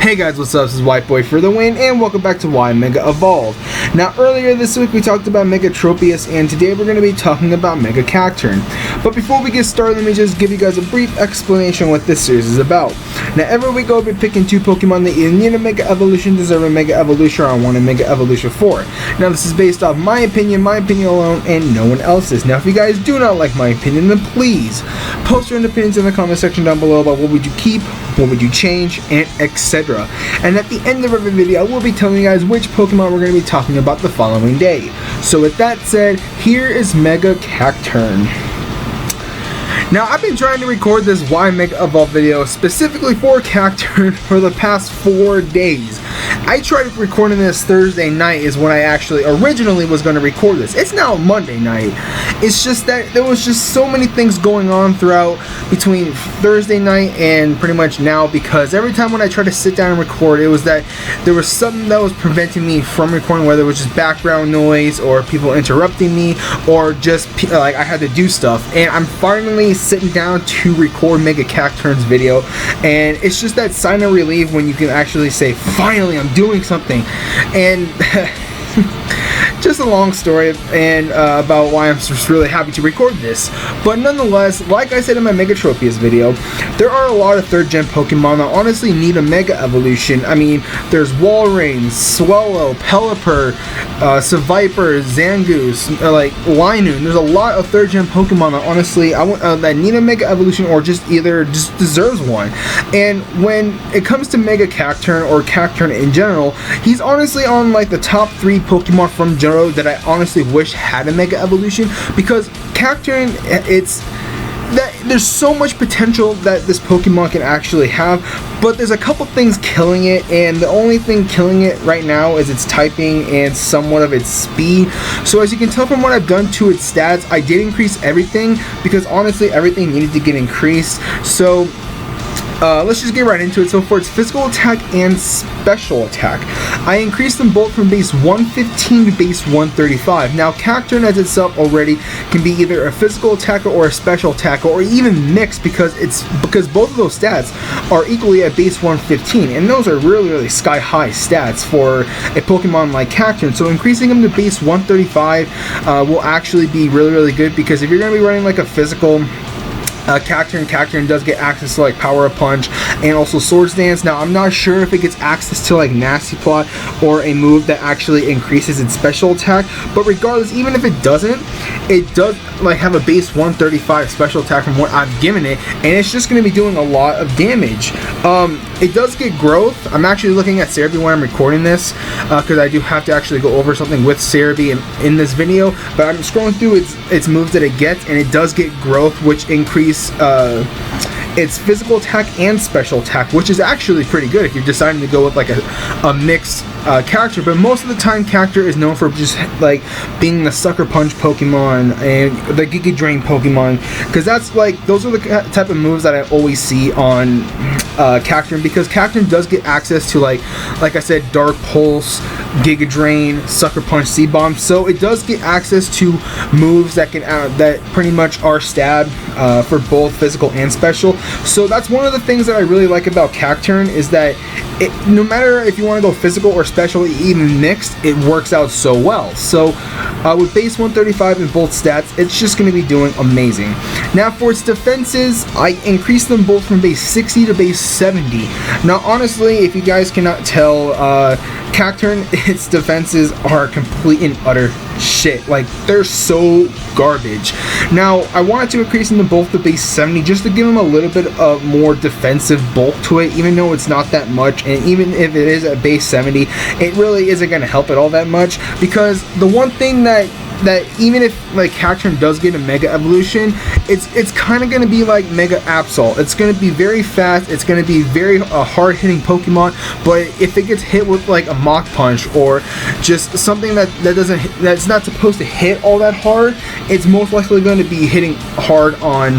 Hey guys, what's up? This is White Boy for the win, and welcome back to Why Mega Evolved. Now, earlier this week we talked about Mega Tropius, and today we're going to be talking about Mega Cacturne. But before we get started, let me just give you guys a brief explanation what this series is about. Now, every week I'll be picking two Pokemon that either need a Mega Evolution, deserve a Mega Evolution, or I want a Mega Evolution for. Now, this is based off my opinion alone, and no one else's. Now, if you guys do not like my opinion, then please post your own opinions in the comment section down below about what would you keep, what would you change, and etc. And at the end of every video, I will be telling you guys which Pokemon we're going to be talking about the following day. So with that said, here is Mega Cacturne. Now, I've been trying to record this Why Mega Evolve video specifically for Cacturne for the past 4 days. I tried recording this Thursday night is when I actually originally was going to record this. It's now Monday night. It's just that there was just so many things going on throughout between Thursday night and pretty much now, because every time when I tried to sit down and record, it was that there was something that was preventing me from recording, whether it was just background noise or people interrupting me or just like I had to do stuff. And I'm finally sitting down to record Mega Cacturne's video, and it's just that sign of relief when you can actually say, finally I'm doing something. And just a long story and about why I'm just really happy to record this. But nonetheless, like I said in my Mega Tropius video, there are a lot of 3rd gen Pokemon that honestly need a Mega Evolution. I mean, there's Walrein, Swellow, Pelipper, Seviper, Zangoose, like Linoon. There's a lot of 3rd gen Pokemon that honestly that need a Mega Evolution or just deserves one. And when it comes to Mega Cacturne or Cacturne in general, he's honestly on like the top 3 Pokemon from Johto that I honestly wish had a Mega Evolution, because Cacturne, there's so much potential that this Pokemon can actually have, but there's a couple things killing it, and the only thing killing it right now is its typing and somewhat of its speed. So as you can tell from what I've done to its stats, I did increase everything because honestly everything needed to get increased. So let's just get right into it. So for its physical attack and special attack, I increased them both from base 115 to base 135. Now, Cacturne as itself already can be either a physical attacker or a special attacker, or even mixed, because both of those stats are equally at base 115, and those are really sky high stats for a Pokemon like Cacturne. So increasing them to base 135 will actually be really good, because if you're going to be running like a physical Cacturne does get access to like Power Up Punch and also Swords Dance. Now, I'm not sure if it gets access to like Nasty Plot or a move that actually increases its special attack, but regardless, even if it doesn't, it does like have a base 135 special attack from what I've given it, and it's just going to be doing a lot of damage. It does get growth. I'm actually looking at Cerebi when I'm recording this, because I do have to actually go over something with Cerebi in this video, but I'm scrolling through its moves that it gets, and it does get growth, which increase its physical attack and special attack, which is actually pretty good if you're deciding to go with like a mixed character. But most of the time, Cacturne is known for just like being the Sucker Punch Pokemon and the Giga Drain Pokemon, because that's like those are the type of moves that I always see on Cacturne, because Cacturne does get access to like I said, Dark Pulse, Giga Drain, Sucker Punch, C-Bomb. So it does get access to moves that can that pretty much are stab for both physical and special. So that's one of the things that I really like about Cacturne, is that no matter if you want to go physical or special, even mixed, it works out so well. So with base 135 in both stats, it's just going to be doing amazing. Now for its defenses, I increased them both from base 60 to base 70. Now honestly, if you guys cannot tell, Cacturne, its defenses are complete and utter shit. Like, they're so garbage. Now, I wanted to increase them to both the base 70 just to give them a little bit of more defensive bulk to it, even though it's not that much, and even if it is at base 70, it really isn't going to help it all that much, because the one thing that even if like Cacturne does get a Mega Evolution, it's kind of going to be like Mega Absol. It's going to be very fast, it's going to be very hard-hitting Pokemon, but if it gets hit with like a Mach Punch or just something that's not supposed to hit all that hard, it's most likely going to be hitting hard on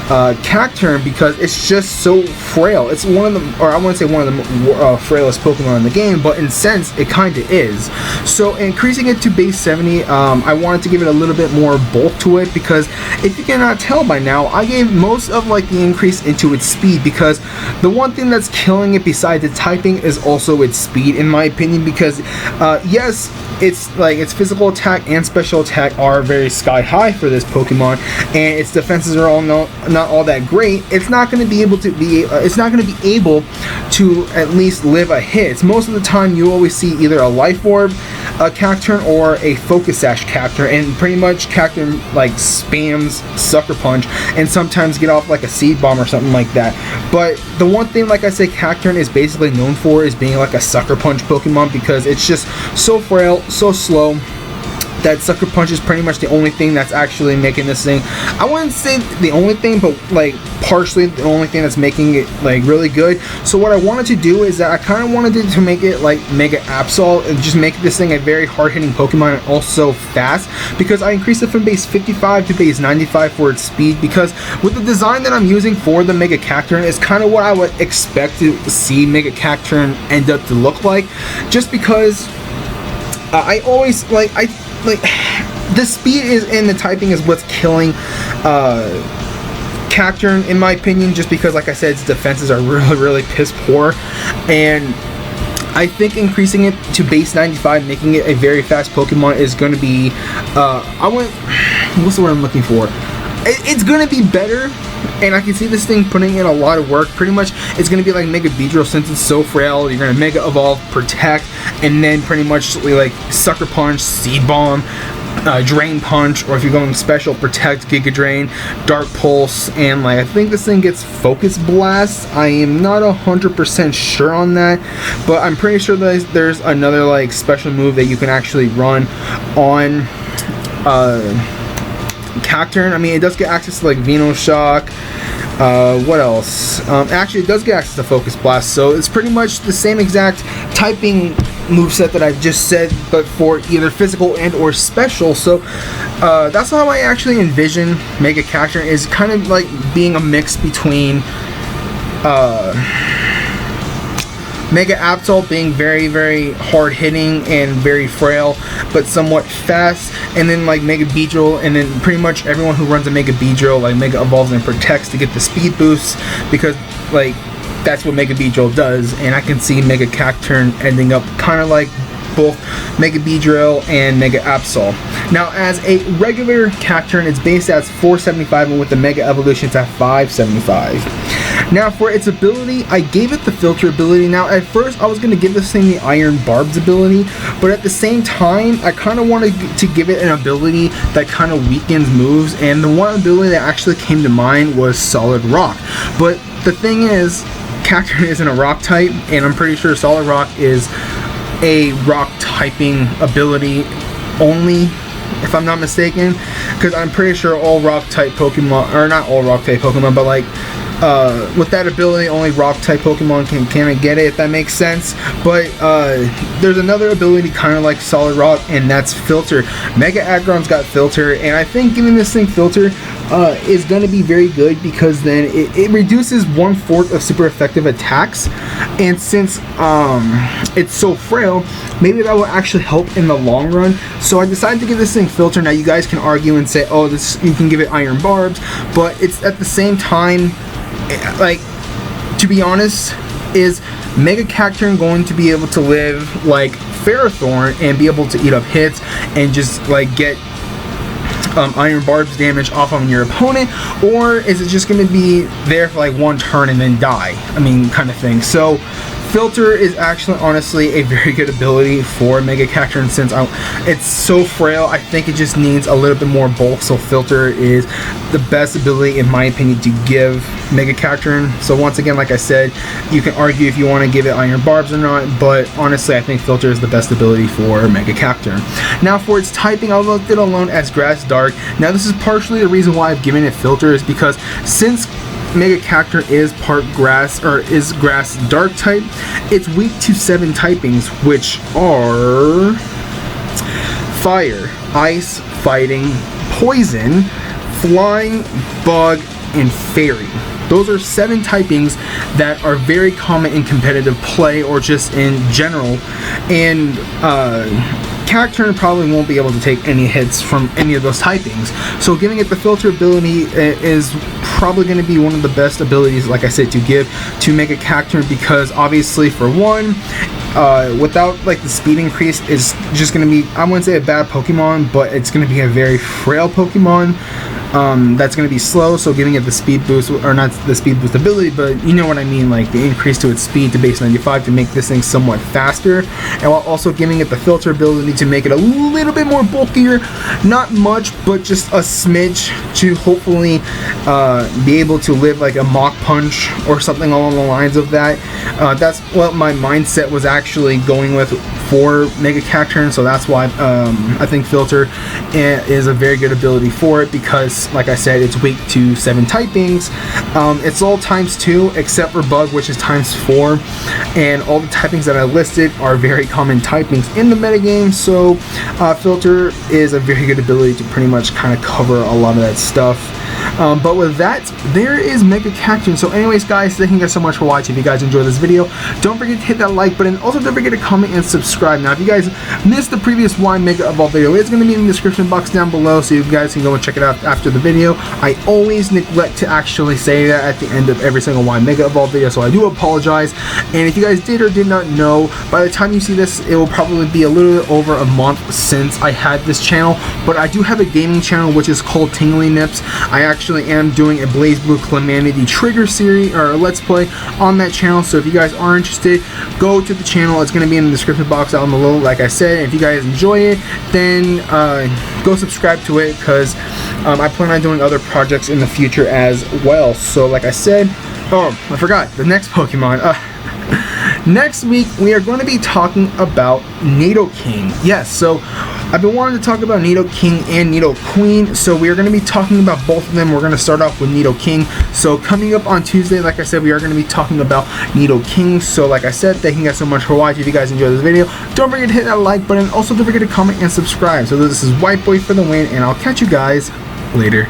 Cacturne because it's just so frail. It's one of the, or I wouldn't say one of the frailest Pokemon in the game, but in a sense it kind of is. So increasing it to base 70, I wanted to give it a little bit more bulk to it, because if you cannot tell by now, I gave most of like the increase into its speed, because the one thing that's killing it besides its typing is also its speed, in my opinion. Because yes, it's like its physical attack and special attack are very sky high for this Pokemon, and its defenses are all not all that great. It's not going to be able to be at least live a hit. Most of the time you always see either a Life Orb Cacturne or a Focus Sash Cacturne, and pretty much Cacturne like spams Sucker Punch and sometimes get off like a Seed Bomb or something like that. But the one thing, like I said, Cacturne is basically known for is being like a Sucker Punch Pokemon, because it's just so frail, so slow, that Sucker Punch is pretty much the only thing that's actually making this thing, I wouldn't say the only thing, but like partially the only thing that's making it like really good. So what I wanted to do is that I kind of wanted to make it like Mega Absol and just make this thing a very hard-hitting Pokemon and also fast, because I increased it from base 55 to base 95 for its speed, because with the design that I'm using for the Mega Cacturne is kind of what I would expect to see Mega Cacturne end up to look like, just because I always like the speed is and the typing is what's killing Cacturne, in my opinion, just because, like I said, its defenses are really piss poor. And I think increasing it to base 95, making it a very fast Pokemon, is going to be what's the word I'm looking for? It's going to be better, and I can see this thing putting in a lot of work. Pretty much it's going to be like Mega Beedrill, since it's so frail. You're going to Mega Evolve, Protect, and then pretty much like Sucker Punch, Seed Bomb, Drain Punch, or if you're going special, Protect, Giga Drain, Dark Pulse, and like I think this thing gets Focus Blast. I am not 100% sure on that, but I'm pretty sure that there's another like special move that you can actually run on Cacturne. I mean, it does get access to like Venoshock. What else? Actually, it does get access to Focus Blast, so it's pretty much the same exact typing moveset that I just said, but for either physical and or special. So that's how I actually envision Mega Cacturne, is kind of like being a mix between Mega Absol being very hard hitting and very frail but somewhat fast, and then like Mega Beedrill, and then pretty much everyone who runs a Mega Beedrill like Mega Evolves and Protects to get the speed boost, because like that's what Mega Beedrill does. And I can see Mega Cacturne ending up kind of like both Mega Beedrill and Mega Absol. Now, as a regular Cacturne, its base stats 475, and with the Mega Evolution it's at 575. Now, for its ability, I gave it the Filter ability. Now, at first I was going to give this thing the Iron Barbs ability, but at the same time I kind of wanted to give it an ability that kind of weakens moves, and the one ability that actually came to mind was Solid Rock. But the thing is, Cacturne isn't a rock type, and I'm pretty sure Solid Rock is a rock typing ability only, if I'm not mistaken, because I'm pretty sure all rock type Pokemon, or not all rock type Pokemon, but like with that ability only rock type Pokemon can kind of get it, if that makes sense. But there's another ability kind of like Solid Rock, and that's Filter. Mega Aggron's got Filter, and I think giving this thing Filter is going to be very good, because then it reduces 1/4 of super effective attacks, and since it's so frail, maybe that will actually help in the long run. So I decided to give this thing Filter. Now you guys can argue and say, oh, this, you can give it Iron Barbs, but it's at the same time, like, to be honest, is Mega Cacturne going to be able to live like Ferrothorn and be able to eat up hits and just like get Iron Barbs damage off on your opponent, or is it just going to be there for like one turn and then die? I mean, kind of thing. So Filter is actually honestly a very good ability for Mega Cacturne, since it's so frail. I think it just needs a little bit more bulk, so Filter is the best ability in my opinion to give Mega Cacturne. So once again, like I said, you can argue if you want to give it Iron Barbs or not, but honestly I think Filter is the best ability for Mega Cacturne. Now for its typing, I left it alone as Grass Dark. Now this is partially the reason why I've given it Filter, is because since Mega Cacturne is part grass, or is Grass Dark type, it's weak to 7 typings, which are Fire, Ice, Fighting, Poison, Flying, Bug, and Fairy. Those are 7 typings that are very common in competitive play or just in general, and Cacturne probably won't be able to take any hits from any of those typings. So giving it the filter ability is probably going to be one of the best abilities, like I said, to give to Mega Cacturne, because obviously, for one, without like the speed increase, is just going to be, I wouldn't say a bad Pokemon, but it's going to be a very frail Pokemon. That's going to be slow, so giving it the speed boost, or not the speed boost ability, but you know what I mean, like the increase to its speed to base 95 to make this thing somewhat faster, and while also giving it the filter ability to make it a little bit more bulkier, not much, but just a smidge, to hopefully be able to live like a Mach Punch or something along the lines of that. That's what my mindset was actually going with for Mega Cacturne, so that's why I think filter is a very good ability for it, because like I said, it's weak to 7 typings. It's all ×2 except for Bug, which is ×4, and all the typings that I listed are very common typings in the metagame, so filter is a very good ability to pretty much kind of cover a lot of that stuff. But with that, there is Mega Cacturne. So anyways, guys, thank you guys so much for watching. If you guys enjoyed this video, don't forget to hit that like button. Also, don't forget to comment and subscribe. Now, if you guys missed the previous Y Mega Evolve video, it's going to be in the description box down below, so you guys can go and check it out after the video. I always neglect to actually say that at the end of every single Y Mega Evolve video, so I do apologize. And if you guys did or did not know, by the time you see this, it will probably be a little bit over a month since I had this channel. But I do have a gaming channel, which is called Tingly Nips. I actually am doing a Blaze Blue Calamity Trigger series, or Let's Play, on that channel, so if you guys are interested, go to the channel. It's going to be in the description box down below, like I said. If you guys enjoy it, then go subscribe to it, because I plan on doing other projects in the future as well. So like I said, oh, I forgot, the next Pokemon, next week we are going to be talking about Nidoking. Yes, so I've been wanting to talk about Nidoking and Nidoqueen, so we are going to be talking about both of them. We're going to start off with Nidoking. So coming up on Tuesday, like I said, we are going to be talking about Nidoking. So like I said, thank you guys so much for watching. If you guys enjoyed this video, don't forget to hit that like button. Also, don't forget to comment and subscribe. So this is White Boy for the win, and I'll catch you guys later.